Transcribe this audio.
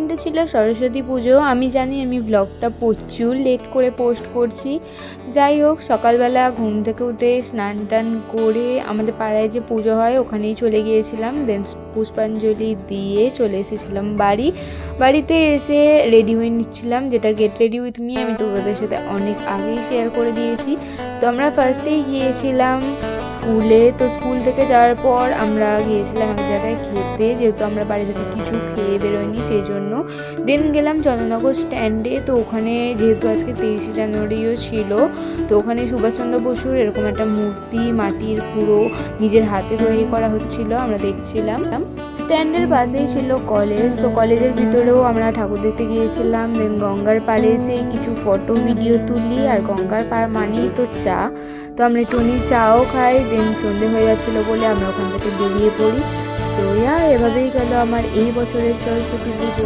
দিনটা ছিল সরস্বতী পুজো। আমি জানি আমি ব্লগটা প্রচুর লেট করে পোস্ট করছি। যাই হোক, সকালবেলা ঘুম থেকে উঠে স্নান টান করে আমাদের পাড়ায় যে পুজো হয় ওখানেই চলে গিয়েছিলাম। দেন পুষ্পাঞ্জলি দিয়ে চলে এসেছিলাম বাড়িতে এসে রেডি হয়ে নিচ্ছিলাম, যেটা গেট রেডি উইথ মি আমি তোমাদের সাথে অনেক আগেই শেয়ার করে দিয়েছি। তো আমরা ফার্স্টেই গিয়েছিলাম স্কুলে। তো স্কুল থেকে যাওয়ার পর আমরা গিয়েছিলাম এক জায়গায় খেতে, যেহেতু আমরা বাড়ি থেকে কিছু খেয়ে বেরোয়নি সেই জন্য। দেন গেলাম চন্দ্রনগর স্ট্যান্ডে। তো ওখানে যেহেতু আজকে 23শে জানুয়ারিও ছিল, তো ওখানে সুভাষচন্দ্র বসুর এরকম একটা মূর্তি মাটির পুরো নিজের হাতে তৈরি করা হচ্ছিল, আমরা দেখছিলাম। স্ট্যান্ডের পাশেই ছিল কলেজ। তো কলেজের ভিতরেও আমরা ঠাকুর দেখতে গিয়েছিলাম। দেন গঙ্গার পাড়ে এসে কিছু ফটো ভিডিও তুলি, আর গঙ্গার পাড় মানেই তো চা। তো আমরা একটুখানি চাও খাই। দেন সন্ধে হয়ে যাচ্ছিলো বলে আমরা ওখান থেকে বেরিয়ে পড়ি। সো এভাবেই গেল আমার এই বছরের সরস্বতী পুজো।